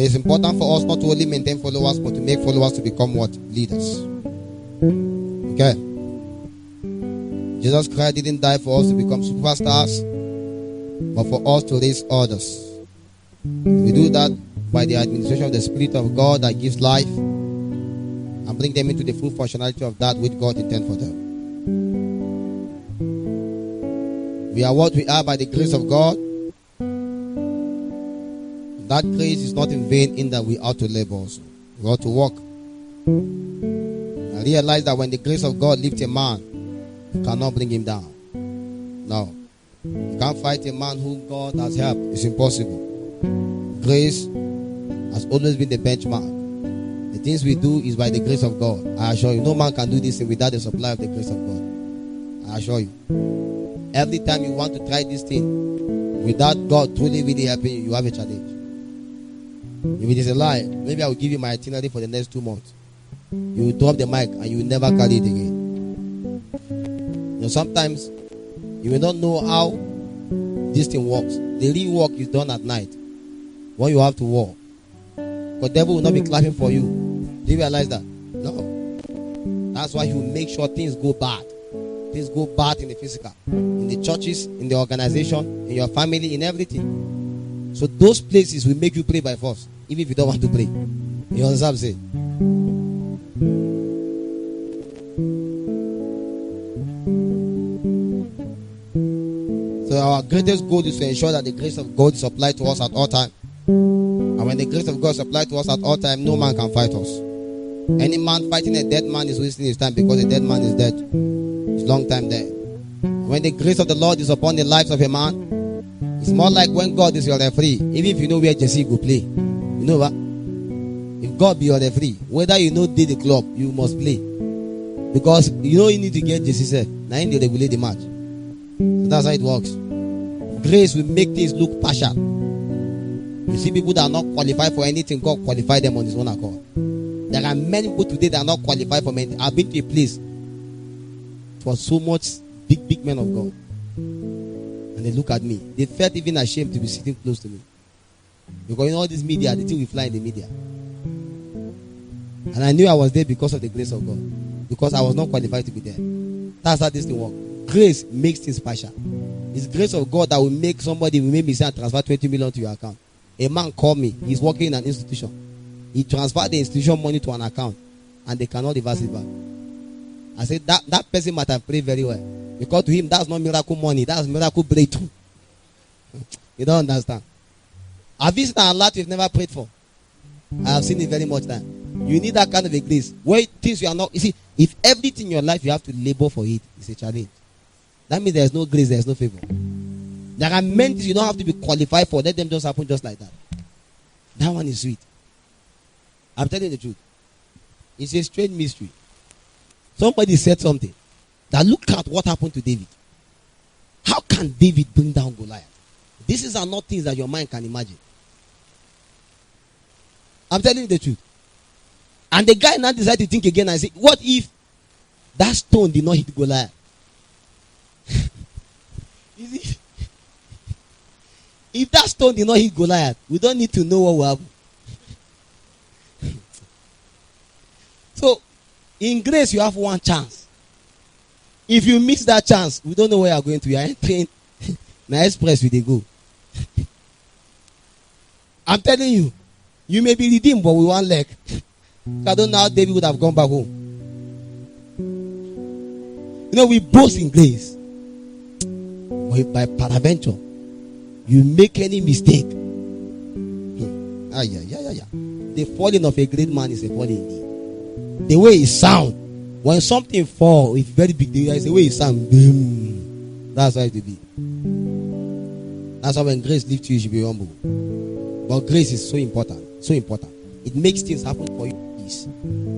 it's important for us not to only maintain followers, but to make followers to become what? Leaders. Okay. Jesus Christ didn't die for us to become superstars, but for us to raise others. We do that by the administration of the Spirit of God that gives life and bring them into the full functionality of that which God intends for them. We are what we are by the grace of God. That grace is not in vain, in that we ought to labor also. We ought to work. I realize that when the grace of God lifts a man, you cannot bring him down. No. You can't fight a man whom God has helped. It's impossible. Grace has always been the benchmark. The things we do is by the grace of God. I assure you, no man can do this thing without the supply of the grace of God. I assure you. Every time you want to try this thing without God truly really helping you, you have a challenge. If it is a lie, maybe I will give you my itinerary for the next 2 months. You will drop the mic and you will never carry it again. You know, sometimes you will not know how this thing works. The real work is done at night when you have to war. Because the devil will not be clapping for you. Do you realize that? No. That's why he will make sure things go bad. Things go bad in the physical, in the churches, in the organization, in your family, in everything. So those places will make you pray by force, even if you don't want to pray. You understand what I'm saying? So our greatest goal is to ensure that the grace of God is applied to us at all times. And when the grace of God is applied to us at all times, no man can fight us. Any man fighting a dead man is wasting his time, because a dead man is dead. It's long time there. When the grace of the Lord is upon the lives of a man, it's more like when God is your referee. Even if you know where Jesse go play, you know what? If God be your referee, whether you know the club, you must play. Because you know you need to get Jesse said. Now they regulate the match. So that's how it works. Grace will make things look partial. You see people that are not qualified for anything, God qualified them on his own accord. There are many people today that are not qualified for anything. I've been to a place for so much big men of God. And they look at me. They felt even ashamed to be sitting close to me. Because you know all this media, the thing we fly in the media. And I knew I was there because of the grace of God. Because I was not qualified to be there. That's how this thing works. Grace makes things special. It's grace of God that will make somebody, will make me say, transfer 20 million to your account. A man called me. He's working in an institution. He transferred the institution money to an account. And they cannot reverse it back. I said, that person might have prayed very well. Because to him, that's not miracle money. That's miracle breakthrough. You don't understand. Have you seen a lot you've never prayed for? I have seen it very much time. You need that kind of a grace. Where things you are not. You see, if everything in your life you have to labor for it, it's a challenge. That means there's no grace, there's no favor. There are many things you don't have to be qualified for. Let them just happen just like that. That one is sweet. I'm telling you the truth. It's a strange mystery. Somebody said something. That look at what happened to David. How can David bring down Goliath? These are not things that your mind can imagine. I'm telling you the truth. And the guy now decided to think again and say, what if that stone did not hit Goliath? If that stone did not hit Goliath, we don't need to know what will happen. So, in grace, you have one chance. If you miss that chance, we don't know where you are going to. You are entering na express with a go. I'm telling you, you may be redeemed, but with one leg. I don't know how David would have gone back home. You know, we boast in grace. But by peradventure, you make any mistake. The falling of a great man is a falling indeed. The way it sounds, when something falls, it's very big. The way it sounds, boom. That's how it will be. That's why when grace lifts you, you should be humble. But grace is so important. So important. It makes things happen for you.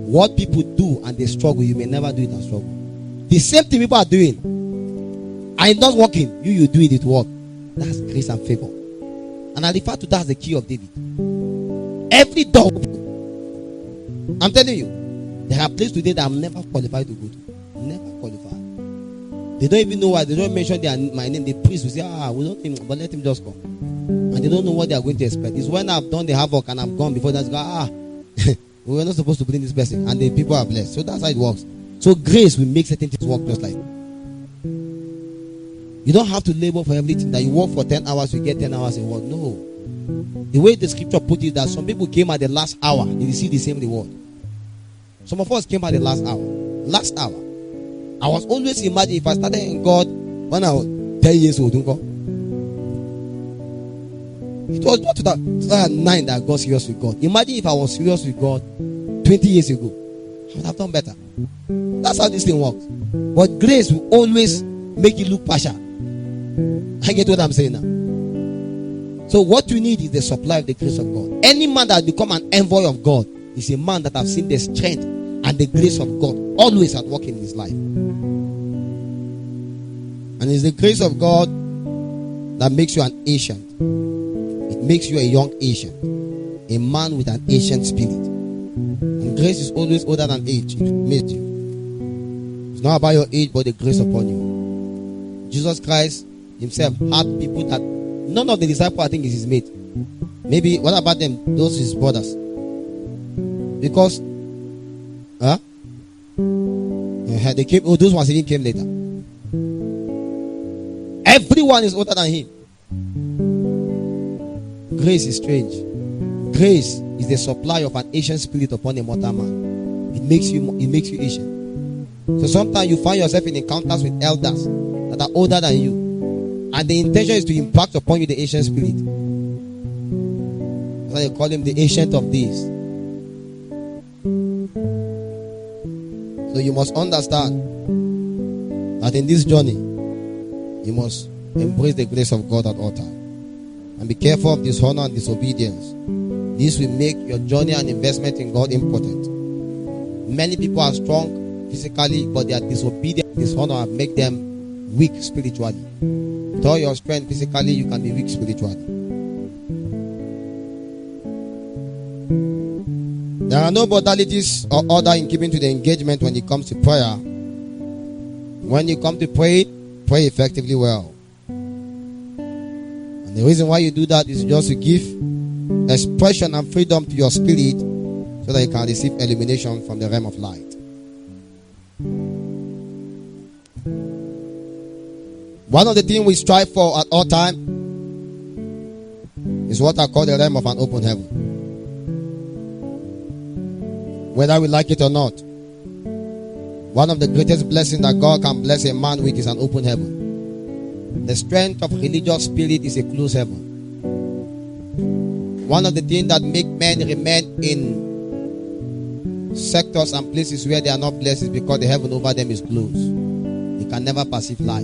What people do and they struggle, you may never do it and struggle. The same thing people are doing and it's not working, you do it work. That's grace and favor. And I refer to that as the key of David. Every door, I'm telling you, there are places today that I'm never qualified to go to. Never qualified. They don't even know why. They don't mention my name. The priest will say, we don't think, but let him just come. and they don't know what they are going to expect. It's when I've done the havoc and I'm gone before that's we were not supposed to bring this person, and the people are blessed. So that's how it works. So grace will make certain things work just like that. You don't have to labor for everything. That you work for 10 hours, you get 10 hours in work. No. The way the scripture put it, that some people came at the last hour, they receive the same reward. Some of us came at the last hour. Last hour. I was always imagining if I started in God when I was 10 years old. It was not 2009 that I got serious with God. Imagine if I was serious with God 20 years ago. I would have done better. That's how this thing works. But grace will always make you look partial. I get what I'm saying now. So what you need is the supply of the grace of God. Any man that has become an envoy of God is a man that has seen the strength and the grace of God always at work in his life. And it's the grace of God that makes you an ancient. It makes you a young ancient, a man with an ancient spirit. And grace is always older than age. It made you. It's not about your age, but the grace upon you. Jesus Christ himself had people that none of the disciples, I think, is his mate. Maybe what about them? Those his brothers. Because they came. Oh, those ones even came later. Everyone is older than him. Grace is strange. Grace is the supply of an ancient spirit upon a mortal man. It makes you ancient. So sometimes you find yourself in encounters with elders that are older than you, and the intention is to impact upon you the ancient spirit. That's why they call him the ancient of days. So you must understand that in this journey you must embrace the grace of God at all times, and be careful of dishonor and disobedience. This will make your journey and investment in God impotent. Many people are strong physically, but their disobedience and dishonor have made them weak spiritually. With all your strength physically, you can be weak spiritually. There are no modalities or order in keeping to the engagement when it comes to prayer. When you come to pray, pray effectively well. And the reason why you do that is just to give expression and freedom to your spirit so that you can receive illumination from the realm of light. One of the things we strive for at all times is what I call the realm of an open heaven. Whether we like it or not, one of the greatest blessings that God can bless a man with is an open heaven. The strength of religious spirit is a closed heaven. One of the things that make men remain in sectors and places where they are not blessed is because the heaven over them is closed. They can never perceive light.